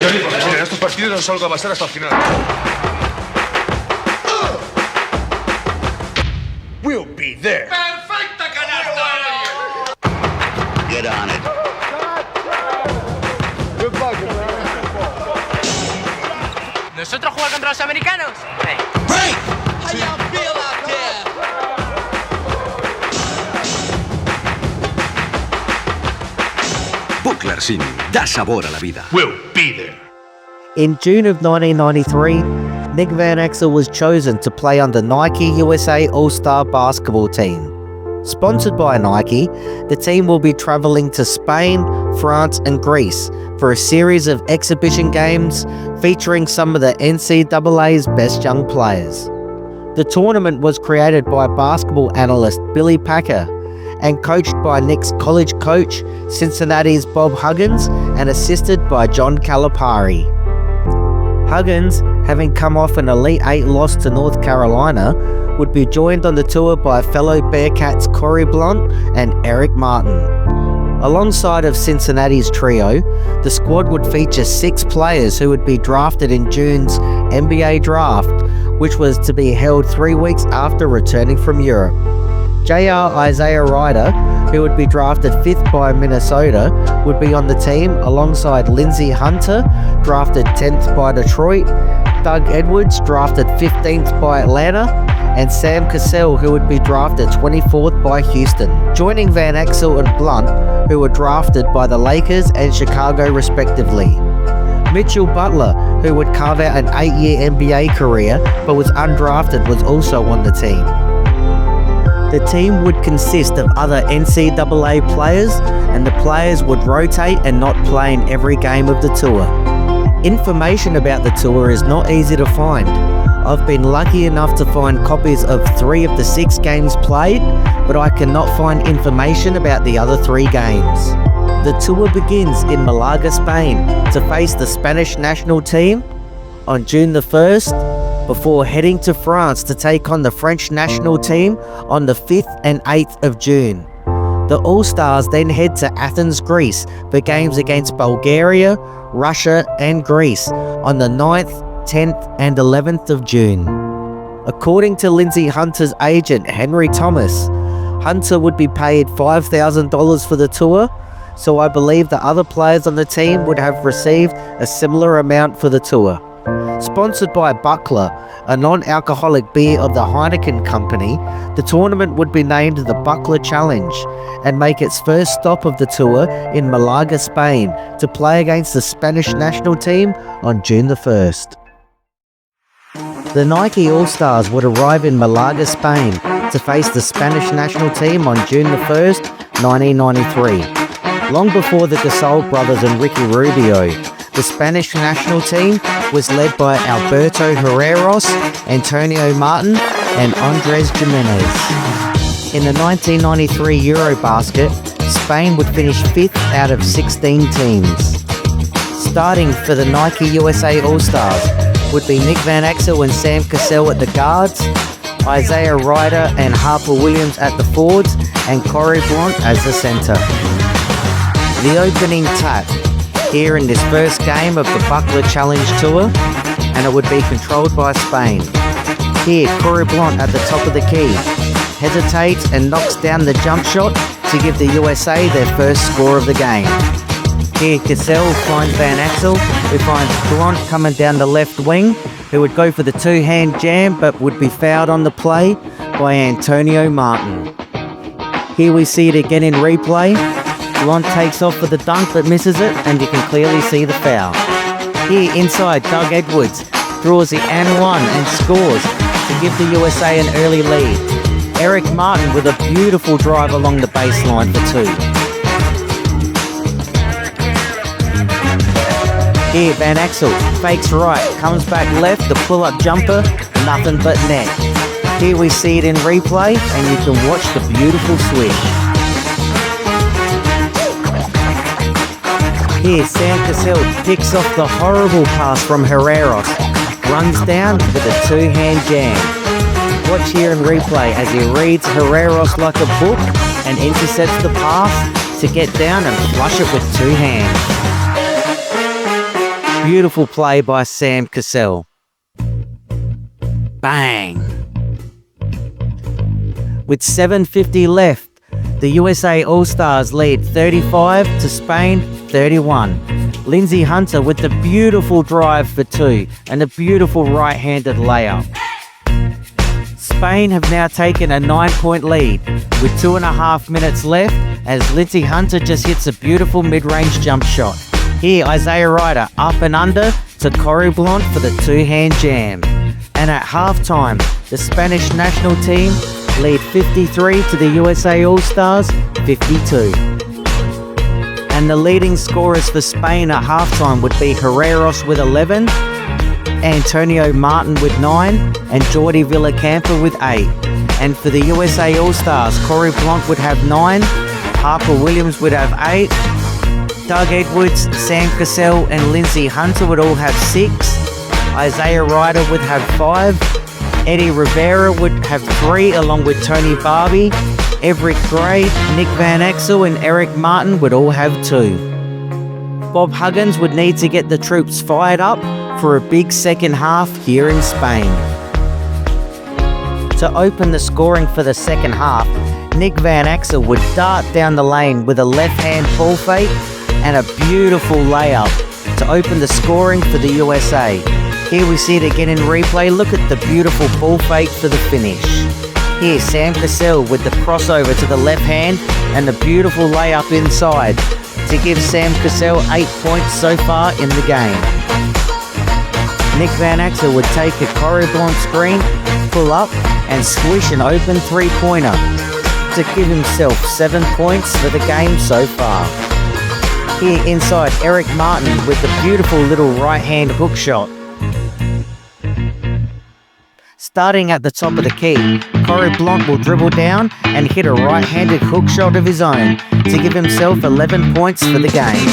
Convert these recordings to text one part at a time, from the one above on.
Johnny, porque si en estos partidos no salgo a pasar hasta el final. We'll be there. ¡Perfecta canasta! Get on it. ¿Nosotros jugar contra los americanos? Hey! How y'all feel out there? Buckler Sim da sabor a la vida. We'll be there. In June of 1993, Nick Van Exel was chosen to play on the Nike USA All-Star basketball team. Sponsored by Nike, the team will be travelling to Spain, France and Greece for a series of exhibition games featuring some of the NCAA's best young players. The tournament was created by basketball analyst Billy Packer and coached by Nick's college coach, Cincinnati's Bob Huggins, and assisted by John Calipari. Huggins, having come off an Elite 8 loss to North Carolina, would be joined on the tour by fellow Bearcats Corey Blount and Eric Martin. Alongside of Cincinnati's trio, the squad would feature 6 players who would be drafted in June's NBA draft, which was to be held 3 weeks after returning from Europe. J.R. Isaiah Ryder, who would be drafted 5th by Minnesota, would be on the team alongside Lindsey Hunter, drafted 10th by Detroit, Doug Edwards, drafted 15th by Atlanta, and Sam Cassell, who would be drafted 24th by Houston, joining Van Exel and Blount, who were drafted by the Lakers and Chicago respectively. Mitchell Butler, who would carve out an 8-year NBA career but was undrafted, was also on the team. The team would consist of other NCAA players, and the players would rotate and not play in every game of the tour. Information about the tour is not easy to find. I've been lucky enough to find copies of 3 of the 6 games played, but I cannot find information about the other 3 games. The tour begins in Malaga, Spain, to face the Spanish national team on June the 1st, before heading to France to take on the French national team on the 5th and 8th of June. The All-Stars then head to Athens, Greece for games against Bulgaria, Russia and Greece on the 9th, 10th and 11th of June. According to Lindsey Hunter's agent Henry Thomas, Hunter would be paid $5,000 for the tour, so I believe the other players on the team would have received a similar amount for the tour. Sponsored by Buckler, a non-alcoholic beer of the Heineken Company, the tournament would be named the Buckler Challenge and make its first stop of the tour in Malaga, Spain, to play against the Spanish national team on June the 1st. The Nike All-Stars would arrive in Malaga, Spain, to face the Spanish national team on June the 1st, 1993. Long before the Gasol brothers and Ricky Rubio, the Spanish national team was led by Alberto Herreros, Antonio Martin and Andres Jimenez. In the 1993 Eurobasket, Spain would finish 5th out of 16 teams. Starting for the Nike USA All-Stars would be Nick Van Exel and Sam Cassell at the guards, Isaiah Ryder and Harper Williams at the forwards, and Corey Blount as the centre. The opening tap here in this first game of the Buckler Challenge Tour, and it would be controlled by Spain. Here, Corey Blount at the top of the key hesitates and knocks down the jump shot to give the USA their first score of the game. Here, Cassell finds Van Exel, who finds Blount coming down the left wing, who would go for the 2-hand jam but would be fouled on the play by Antonio Martin. Here we see it again in replay. Blount takes off for the dunk but misses it, and you can clearly see the foul. Here inside, Doug Edwards draws the and one and scores to give the USA an early lead. Eric Martin with a beautiful drive along the baseline for 2. Here, Van Exel fakes right, comes back left, the pull-up jumper, nothing but net. Here we see it in replay, and you can watch the beautiful switch. Here, Sam Cassell picks off the horrible pass from Herreros, runs down with a 2-hand jam. Watch here in replay as he reads Herreros like a book and intercepts the pass to get down and flush it with 2 hands. Beautiful play by Sam Cassell. Bang! With 7:50 left, the USA All-Stars lead 35 to Spain 31. Lindsay Hunter with the beautiful drive for 2 and a beautiful right-handed layup. Spain have now taken a 9-point lead with 2.5 minutes left as Lindsay Hunter just hits a beautiful mid-range jump shot. Here, Isaiah Ryder up and under to Corey Blount for the two-hand jam. And at halftime, the Spanish national team lead 53 to the USA All-Stars 52. And the leading scorers for Spain at halftime would be Herreros with 11, Antonio Martin with 9, and Jordi Villacampa with 8. And for the USA All-Stars, Corey Blount would have 9, Harper Williams would have 8, Doug Edwards, Sam Cassell and Lindsay Hunter would all have 6, Isaiah Ryder would have 5, Eddie Rivera would have 3 along with Tony Barbie, Everett Gray, Nick Van Exel and Eric Martin would all have 2. Bob Huggins would need to get the troops fired up for a big second half here in Spain. To open the scoring for the second half, Nick Van Exel would dart down the lane with a left-hand ball fake and a beautiful layup to open the scoring for the USA. Here we see it again in replay. Look at the beautiful ball fake for the finish. Here, Sam Cassell with the crossover to the left hand and the beautiful layup inside to give Sam Cassell 8 points so far in the game. Nick Van Exel would take a Corey Blount screen, pull up and swish an open three-pointer to give himself 7 points for the game so far. Here inside, Eric Martin with the beautiful little right-hand hook shot. Starting at the top of the key, Corey Blount will dribble down and hit a right-handed hook shot of his own to give himself 11 points for the game.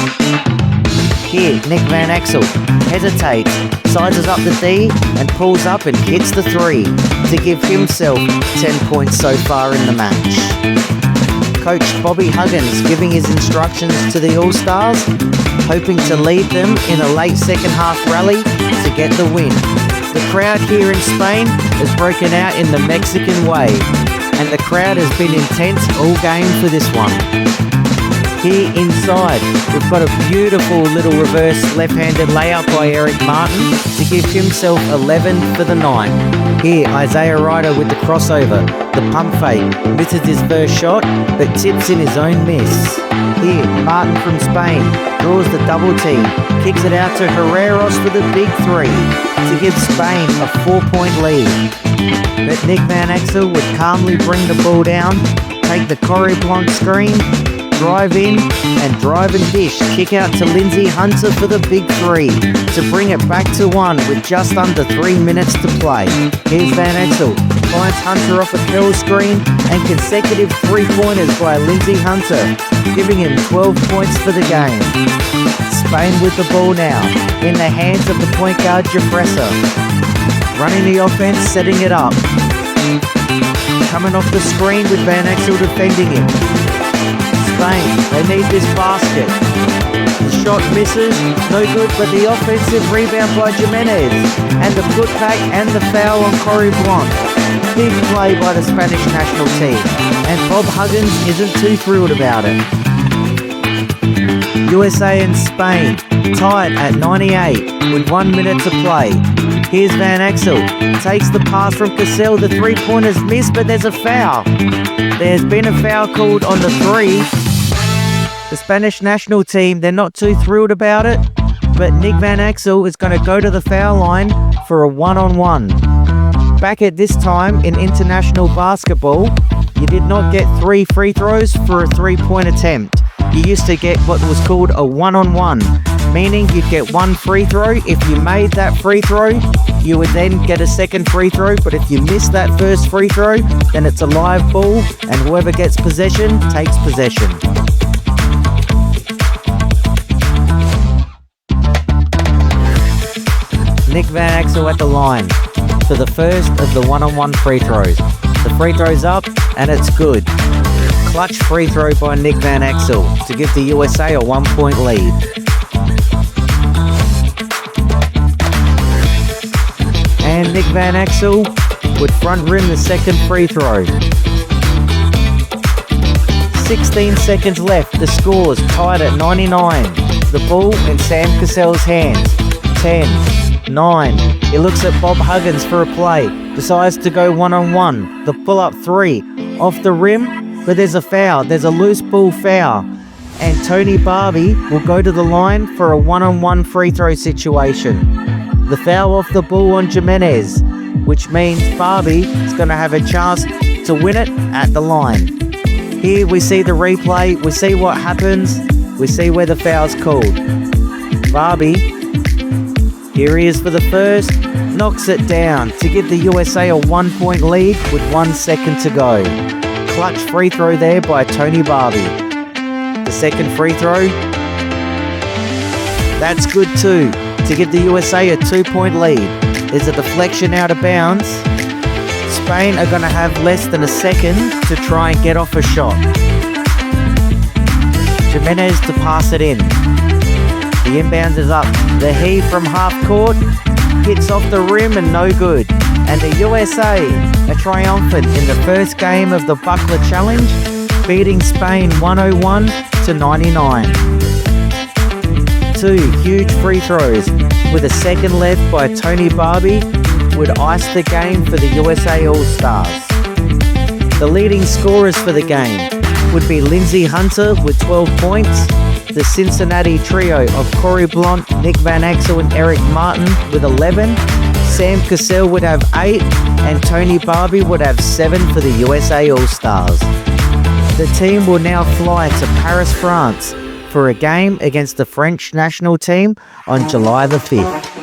Here, Nick Van Exel hesitates, sizes up the D and pulls up and hits the 3 to give himself 10 points so far in the match. Coach Bobby Huggins giving his instructions to the All-Stars, hoping to lead them in a late second half rally to get the win. The crowd here in Spain has broken out in the Mexican way, and the crowd has been intense all game for this one. Here inside, we've got a beautiful little reverse left-handed layup by Eric Martin to give himself 11 for the night. Here, Isaiah Ryder with the crossover, the pump fake, misses his first shot, but tips in his own miss. Here, Martin from Spain draws the double team, kicks it out to Herreros for the big 3 to give Spain a 4-point lead. But Nick Van Exel would calmly bring the ball down, take the Corey Blount screen, drive in and drive and dish, kick out to Lindsay Hunter for the big 3 to bring it back to 1 with just under 3 minutes to play. Here's Van Exel, finds Hunter off a curl screen and consecutive 3-pointers by Lindsay Hunter, giving him 12 points for the game. Spain with the ball now, in the hands of the point guard Jeffressa. Running the offense, setting it up. Coming off the screen with Van Exel defending him. Spain, they need this basket. The shot misses, no good, but the offensive rebound by Jimenez. And the putback and the foul on Corey Blount. Big play by the Spanish national team. And Bob Huggins isn't too thrilled about it. USA and Spain tied at 98 with 1 minute to play. Here's Van Exel, takes the pass from Cassell, the 3-pointer's missed, but there's a foul. There's been a foul called on the 3. The Spanish national team, they're not too thrilled about it, but Nick Van Exel is going to go to the foul line for a 1-on-1. Back at this time in international basketball, you did not get 3 free throws for a 3-point attempt. You used to get what was called a 1-on-1, meaning you'd get 1 free throw. If you made that free throw, you would then get a second free throw, but if you missed that first free throw, then it's a live ball, and whoever gets possession takes possession. Nick Van Exel at the line for the first of the 1-on-1 free throws. The free throw's up, and it's good. Clutch free throw by Nick Van Exel to give the USA a 1-point lead. Nick Van Exel would front rim the second free throw. 16 seconds left, the score's tied at 99. The ball in Sam Cassell's hands. 10, 9, he looks at Bob Huggins for a play, decides to go one-on-one. The pull-up three, off the rim, but there's a foul, there's a loose ball foul. And Tony Barbie will go to the line for a one-on-one free throw situation. The foul off the ball on Jimenez, which means Barbie is going to have a chance to win it at the line. Here we see the replay, we see what happens, we see where the foul's called. Barbie, here he is for the first, knocks it down to give the USA a 1-point lead with 1 second to go. Clutch free throw there by Tony Barbie. The second free throw, that's good too, to give the USA a 2-point lead. There's a deflection out of bounds. Spain are going to have less than a second to try and get off a shot. Jimenez to pass it in. The inbound is up. The heave from half court hits off the rim and no good. And the USA are triumphant in the first game of the Buckler Challenge, beating Spain 101 to 99. 2 huge free throws with a second left by Tony Barbie would ice the game for the USA All-Stars. The leading scorers for the game would be Lindsay Hunter with 12 points, the Cincinnati trio of Corey Blount, Nick Van Exel and Eric Martin with 11, Sam Cassell would have 8, and Tony Barbie would have 7 for the USA All-Stars. The team will now fly to Paris, France for a game against the French national team on July the 5th.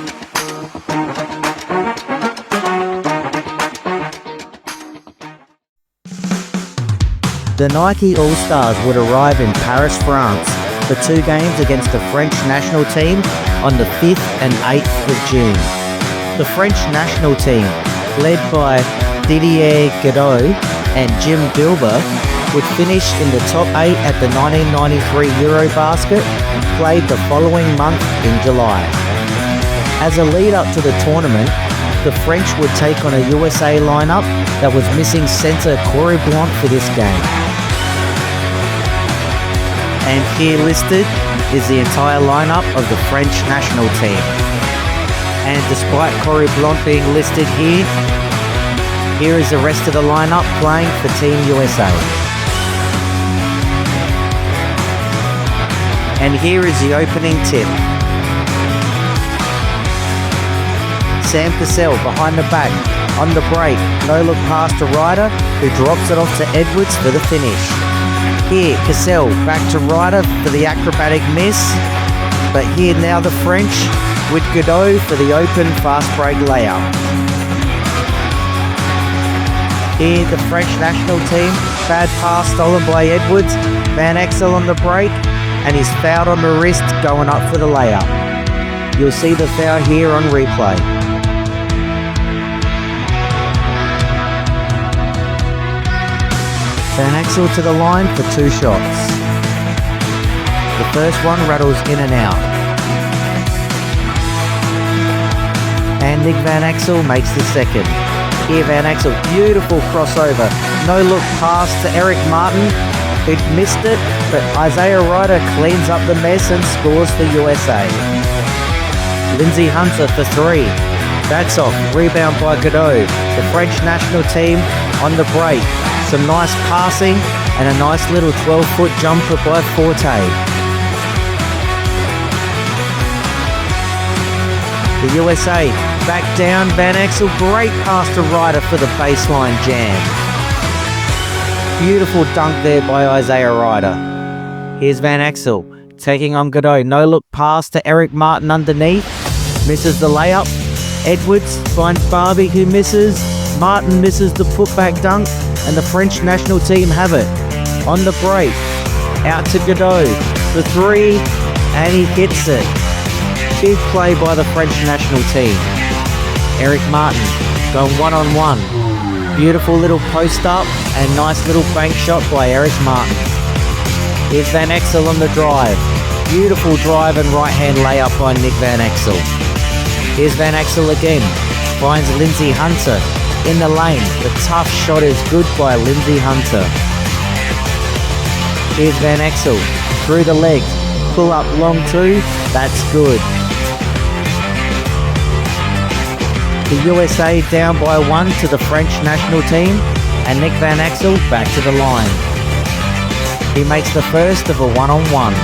The Nike All-Stars would arrive in Paris, France for 2 games against the French national team on the 5th and 8th of June. The French national team, led by Didier Guedot and Jim Bilber, would finish in the top 8 at the 1993 Eurobasket, played the following month in July. As a lead-up to the tournament, the French would take on a USA lineup that was missing centre Corey Blount for this game. And here listed is the entire lineup of the French national team. And despite Corey Blount being listed here, here is the rest of the lineup playing for Team USA. And here is the opening tip. Sam Cassell behind the back, on the break, no look pass to Ryder, who drops it off to Edwards for the finish. Here, Cassell back to Ryder for the acrobatic miss, but here now the French with Guedot for the open fast break layup. Here the French national team, bad pass stolen by Edwards, Van Exel on the break, and he's fouled on the wrist going up for the layup. You'll see the foul here on replay. Van Exel to the line for 2 shots. The first one rattles in and out. And Nick Van Exel makes the second. Here Van Exel, beautiful crossover. No look pass to Eric Martin, who'd missed it, but Isaiah Ryder cleans up the mess and scores for USA. Lindsay Hunter for 3. That's off, rebound by Guedot. The French national team on the break. Some nice passing and a nice little 12-foot jumper by Forte. The USA back down, Van Exel, great pass to Ryder for the baseline jam. Beautiful dunk there by Isaiah Ryder. Here's Van Exel taking on Guedot, no look pass to Eric Martin underneath, misses the layup. Edwards finds Barbie who misses, Martin misses the putback dunk, and the French national team have it. On the break, out to Guedot, the 3, and he hits it. Big play by the French national team. Eric Martin going one-on-one. Beautiful little post up and nice little bank shot by Eric Martin. Here's Van Exel on the drive. Beautiful drive and right hand layup by Nick Van Exel. Here's Van Exel again. finds Lindsay Hunter in the lane. The tough shot is good by Lindsay Hunter. Here's Van Exel through the leg. Pull up long two. That's good. The USA down by 1 to the French national team, and Nick Van Exel back to the line. He makes the first of a one-on-one.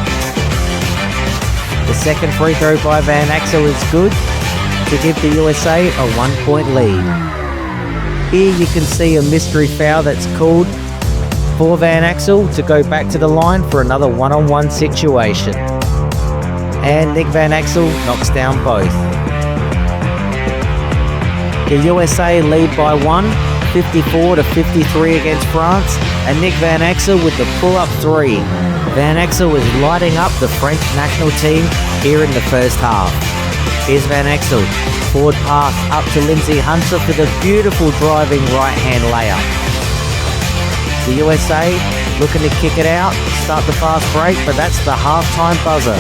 The second free throw by Van Exel is good to give the USA a 1-point lead. Here you can see a mystery foul that's called for Van Exel to go back to the line for another one-on-one situation. And Nick Van Exel knocks down both. The USA lead by 1, 54-53 against France, and Nick Van Exel with the pull-up 3. Van Exel is lighting up the French national team here in the first half. Here's Van Exel, forward pass up to Lindsay Hunter for the beautiful driving right-hand layup. The USA looking to kick it out, start the fast break, but that's the halftime buzzer.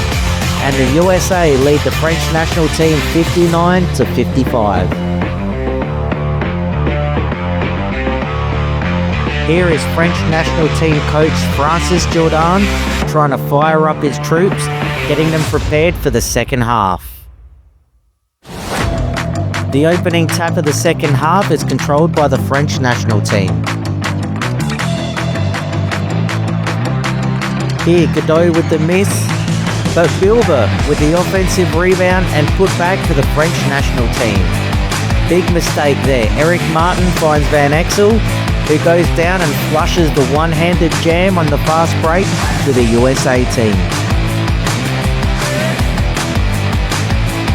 And the USA lead the French national team 59-55. Here is French national team coach Francis Jourdan trying to fire up his troops, getting them prepared for the second half. The opening tap of the second half is controlled by the French national team. Here, Godot with the miss, but Bilber with the offensive rebound and put back for the French national team. Big mistake there. Eric Martin finds Van Exel, who goes down and flushes the one-handed jam on the fast break to the USA team.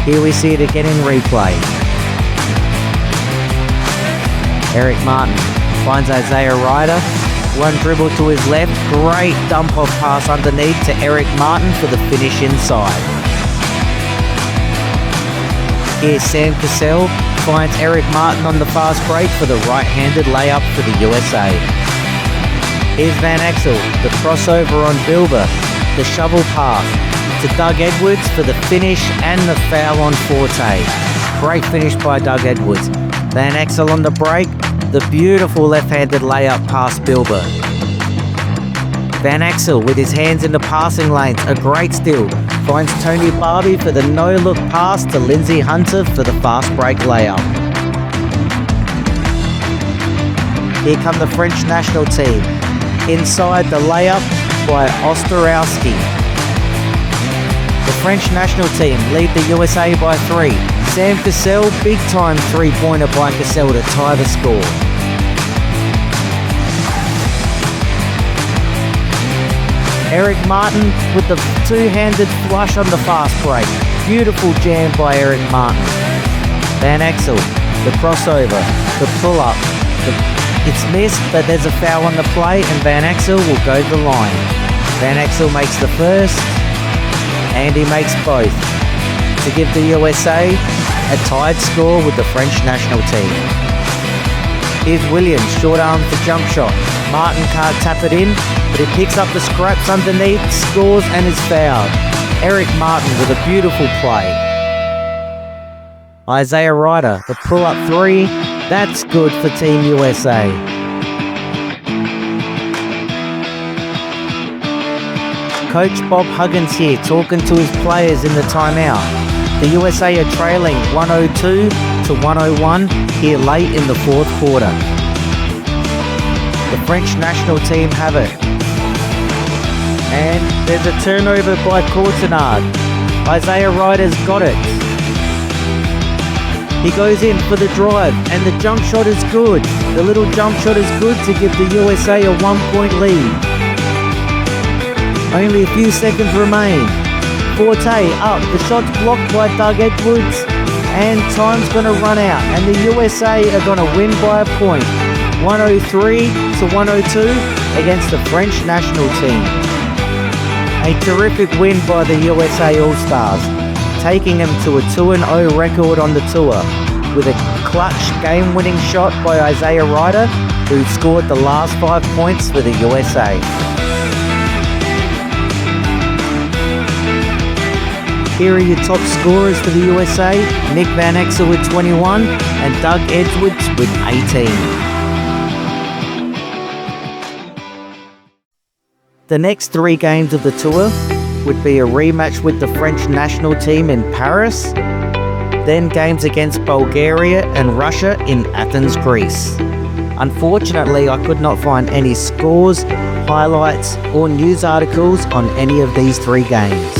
Here we see it again in replay. Eric Martin finds Isaiah Ryder. One dribble to his left. Great dump-off pass underneath to Eric Martin for the finish inside. Here's Sam Cassell. Finds Eric Martin on the fast break for the right-handed layup for the USA. Here's Van Exel, the crossover on Bilber, the shovel pass to Doug Edwards for the finish and the foul on Forte. Great finish by Doug Edwards. Van Exel on the break, the beautiful left-handed layup past Bilber. Van Exel with his hands in the passing lanes, a great steal. Finds Tony Barbie for the no-look pass to Lindsay Hunter for the fast break layup. Here come the French national team. Inside the layup by Ostrowski. The French national team lead the USA by 3. Sam Cassell, big time three-pointer by Cassell to tie the score. Eric Martin with the two-handed flush on the fast break. Beautiful jam by Eric Martin. Van Exel, the crossover, the pull-up. It's missed, but there's a foul on the play, and Van Exel will go to the line. Van Exel makes the first, and he makes both, to give the USA a tied score with the French national team. Here's Williams, short arm for jump shot. Martin can't tap it in, but he picks up the scraps underneath, scores and is fouled. Eric Martin with a beautiful play. Isaiah Ryder, the pull-up 3, that's good for Team USA. Coach Bob Huggins here talking to his players in the timeout. The USA are trailing 102-101 here late in the fourth quarter. The French national team have it. And there's a turnover by Courtenard. Isaiah Ryder's got it. He goes in for the drive, and the jump shot is good. The little jump shot is good to give the USA a 1-point lead. Only a few seconds remain. Forte up, the shot's blocked by Doug Edwards, and time's going to run out, and the USA are going to win by a point. 103-102 against the French national team. A terrific win by the USA All-Stars, taking them to a 2-0 record on the tour, with a clutch game-winning shot by Isaiah Ryder, who scored the last 5 points for the USA. Here are your top scorers for the USA. Nick Van Exel with 21 and Doug Edwards with 18. The next 3 games of the tour would be a rematch with the French national team in Paris, then games against Bulgaria and Russia in Athens, Greece. Unfortunately, I could not find any scores, highlights, or news articles on any of these 3 games.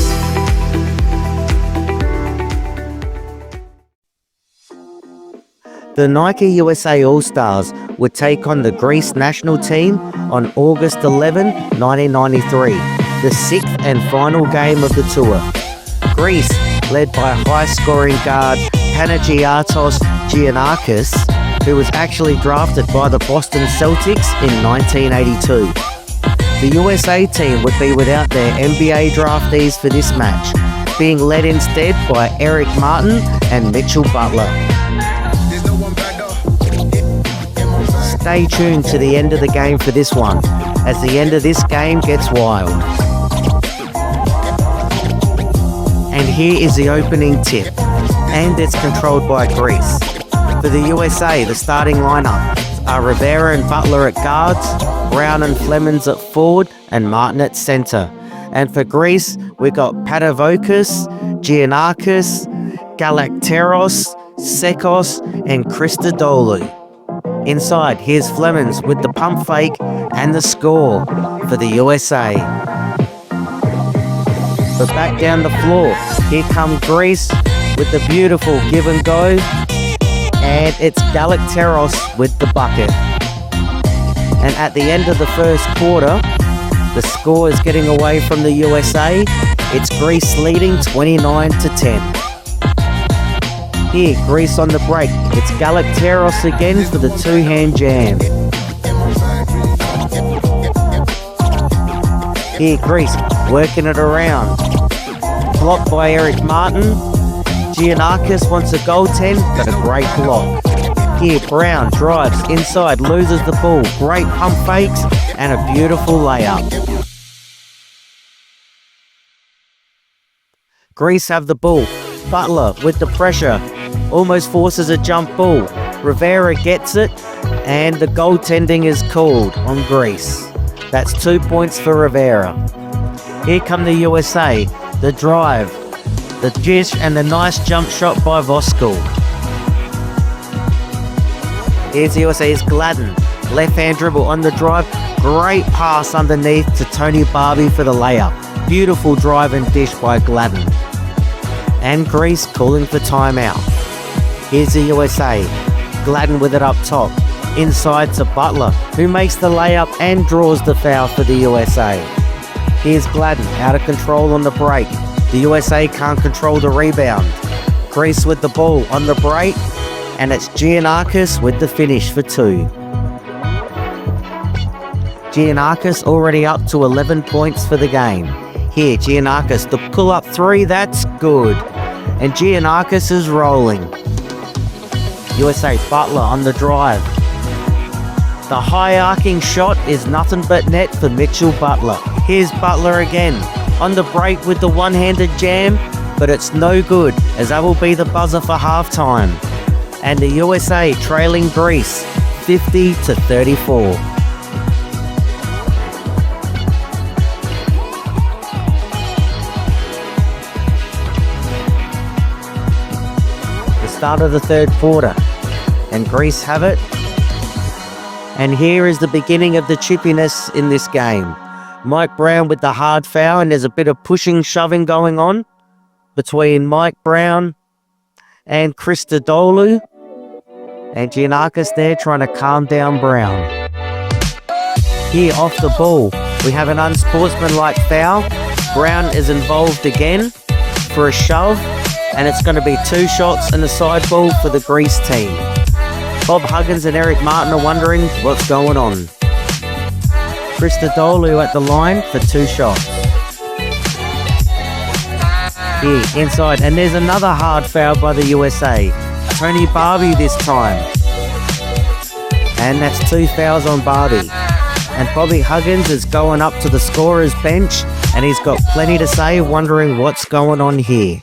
The Nike USA All-Stars would take on the Greece national team on August 11, 1993, the 6th and final game of the tour. Greece, led by high-scoring guard Panagiatos Giannakis, who was actually drafted by the Boston Celtics in 1982. The USA team would be without their NBA draftees for this match, being led instead by Eric Martin and Mitchell Butler. Stay tuned to the end of the game for this one, as the end of this game gets wild. And here is the opening tip, and it's controlled by Greece. For the USA, the starting lineup are Rivera and Butler at guards, Brown and Flemings at forward, and Martin at centre. And for Greece, we got Patavokis, Giannakis, Galakteros, Sekos, and Christodoulou. Inside, here's Flemings with the pump fake and the score for the USA. But back down the floor, here come Greece with the beautiful give and go, and it's Galakteros with the bucket. And at the end of the first quarter, the score is getting away from the USA. It's Greece leading 29-10. Here, Greece on the break. It's Galakteros again for the 2-hand jam. Here, Greece working it around. Blocked by Eric Martin. Giannakis wants a goaltend, but a great block. Here, Brown drives inside, loses the ball. Great pump fakes and a beautiful layup. Greece have the ball. Butler with the pressure. Almost forces a jump ball. Rivera gets it, and the goaltending is called on Greece. That's 2 points for Rivera. Here come the USA. The drive, the dish, and the nice jump shot by Voskuhl. Here's the USA's Gladden. Left-hand dribble on the drive. Great pass underneath to Tony Barbie for the layup. Beautiful drive and dish by Gladden. And Greece calling for timeout. Here's the USA. Gladden with it up top. Inside to Butler, who makes the layup and draws the foul for the USA. Here's Gladden, out of control on the break. The USA can't control the rebound. Greece with the ball on the break, and it's Giannakis with the finish for 2. Giannakis already up to 11 points for the game. Here, Giannakis, the pull-up 3, that's good. And Giannakis is rolling. USA Butler on the drive. The high arcing shot is nothing but net for Mitchell Butler. Here's Butler again, on the break with the one-handed jam, but it's no good, as that will be the buzzer for halftime. And the USA trailing Greece, 50-34. Start of the third quarter, and Greece have it. And here is the beginning of the chippiness in this game. Mike Brown with the hard foul, and there's a bit of pushing, shoving going on between Mike Brown and Christodoulou. And Giannakis there trying to calm down Brown. Here off the ball, we have an unsportsmanlike foul. Brown is involved again for a shove, and it's going to be 2 shots and a side ball for the Greece team. Bob Huggins and Eric Martin are wondering what's going on. Christodoulou at the line for 2 shots. Here, inside, and there's another hard foul by the USA. Tony Barbie this time. And that's 2 fouls on Barbie. And Bobby Huggins is going up to the scorer's bench, and he's got plenty to say, wondering what's going on here.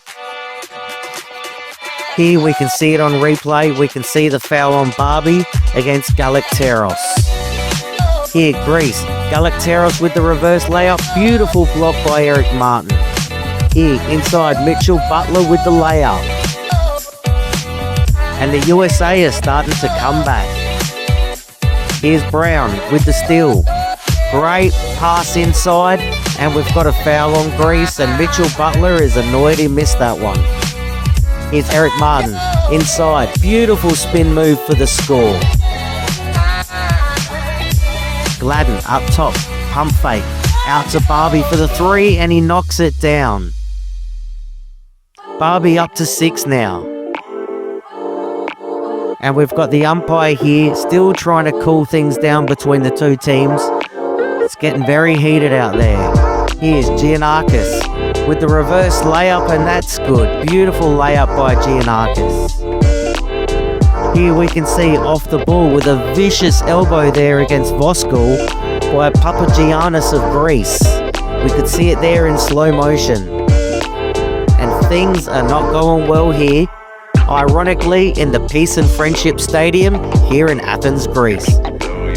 Here we can see it on replay. We can see the foul on Barbie against Galacteros. Here, Greece. Galacteros with the reverse layup. Beautiful block by Eric Martin. Here, inside, Mitchell Butler with the layup. And the USA is starting to come back. Here's Brown with the steal. Great pass inside, and we've got a foul on Greece, and Mitchell Butler is annoyed he missed that one. Here's Eric Martin inside. Beautiful spin move for the score. Gladden up top. Pump fake. Out to Barbie for the three, and he knocks it down. Barbie up to 6 now. And we've got the umpire here still trying to cool things down between the two teams. It's getting very heated out there. Here's Giannakis with the reverse layup, and that's good. Beautiful layup by Giannakis. Here we can see off the ball with a vicious elbow there against Voskuil by Papagiannis of Greece. We could see it there in slow motion. And things are not going well here. Ironically, in the Peace and Friendship Stadium here in Athens, Greece.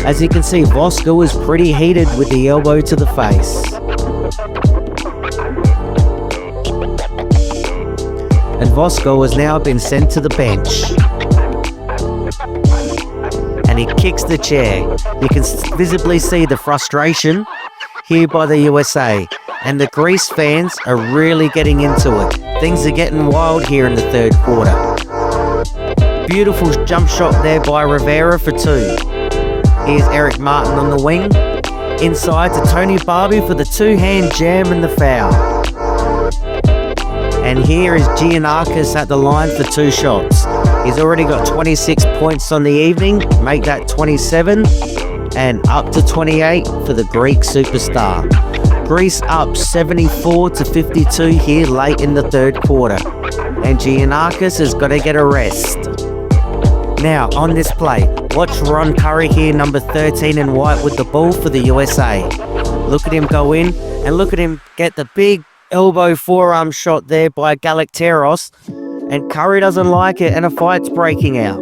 As you can see, Voskuil is pretty heated with the elbow to the face. And Voskuil has now been sent to the bench. And he kicks the chair. You can visibly see the frustration here by the USA. And the Greece fans are really getting into it. Things are getting wild here in the third quarter. Beautiful jump shot there by Rivera for 2. Here's Eric Martin on the wing. Inside to Tony Barbie for the 2-hand jam and the foul. And here is Giannakis at the line for 2 shots. He's already got 26 points on the evening. Make that 27. And up to 28 for the Greek superstar. Greece up 74-52 here late in the third quarter. And Giannakis has got to get a rest. Now, on this play, watch Ron Curry here, number 13 in white with the ball for the USA. Look at him go in, and look at him get the big elbow forearm shot there by Galacteros. And Curry doesn't like it, and a fight's breaking out.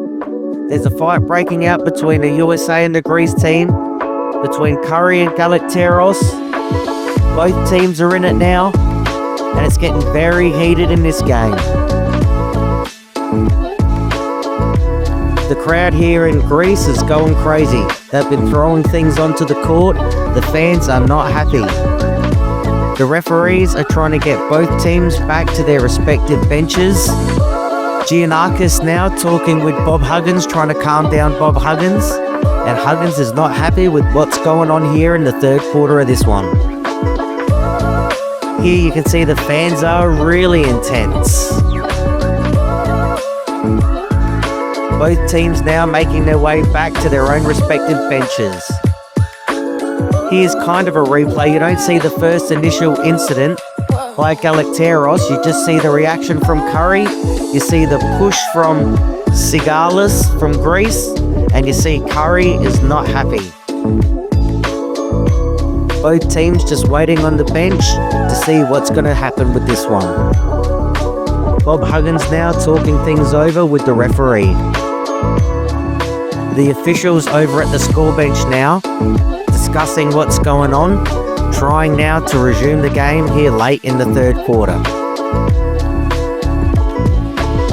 There's a fight breaking out between the USA and the Greece team, between Curry and Galacteros. Both teams are in it now, and it's getting very heated in this game. The crowd here in Greece is going crazy. They've been throwing things onto the court. The fans are not happy. The referees are trying to get both teams back to their respective benches. Giannakis now talking with Bob Huggins, trying to calm down Bob Huggins. And Huggins is not happy with what's going on here in the third quarter of this one. Here you can see the fans are really intense. Both teams now making their way back to their own respective benches. Here's kind of a replay. You don't see the first initial incident by Galacteros. You just see the reaction from Curry. You see the push from Sigalis from Greece. And you see Curry is not happy. Both teams just waiting on the bench to see what's going to happen with this one. Bob Huggins now talking things over with the referee. The officials over at the score bench now, discussing what's going on, trying now to resume the game here late in the third quarter.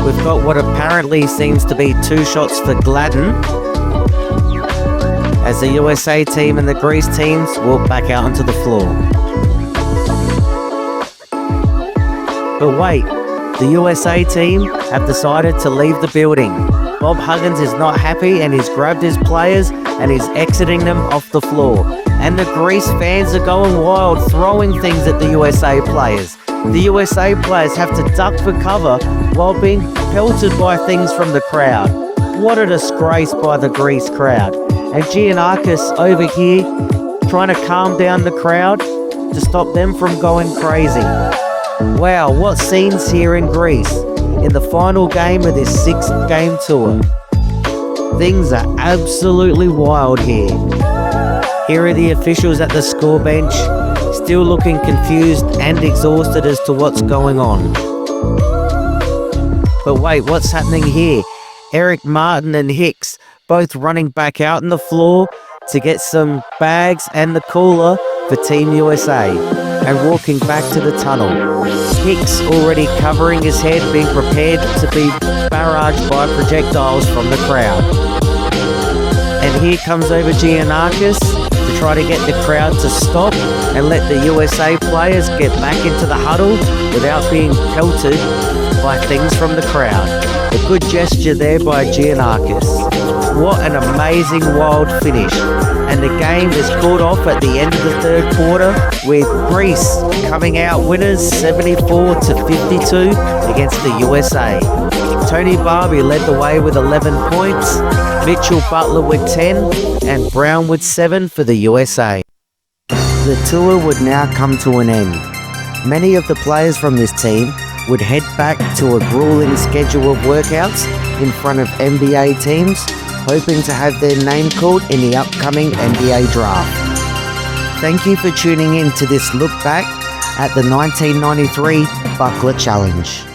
We've got what apparently seems to be 2 shots for Gladden, as the USA team and the Greece teams walk back out onto the floor. But wait, the USA team have decided to leave the building. Bob Huggins is not happy, and he's grabbed his players and he's exiting them off the floor. And the Greece fans are going wild, throwing things at the USA players. The USA players have to duck for cover while being pelted by things from the crowd. What a disgrace by the Greece crowd. And Giannakis over here trying to calm down the crowd to stop them from going crazy. Wow, what scenes here in Greece in the final game of this 6-game tour. Things are absolutely wild here. Here are the officials at the score bench, still looking confused and exhausted as to what's going on. But wait, what's happening here? Eric Martin and Hicks both running back out on the floor to get some bags and the cooler for Team USA and walking back to the tunnel. Hicks already covering his head, being prepared to be barraged by projectiles from the crowd. And here comes over Giannakis to try to get the crowd to stop and let the USA players get back into the huddle without being pelted by things from the crowd. A good gesture there by Giannakis. What an amazing wild finish. And the game is called off at the end of the third quarter with Greece coming out winners 74-52 against the USA. Tony Barbie led the way with 11 points, Mitchell Butler with 10 and Brown with 7 for the USA. The tour would now come to an end. Many of the players from this team would head back to a grueling schedule of workouts in front of NBA teams, hoping to have their name called in the upcoming NBA draft. Thank you for tuning in to this look back at the 1993 Buckler Challenge.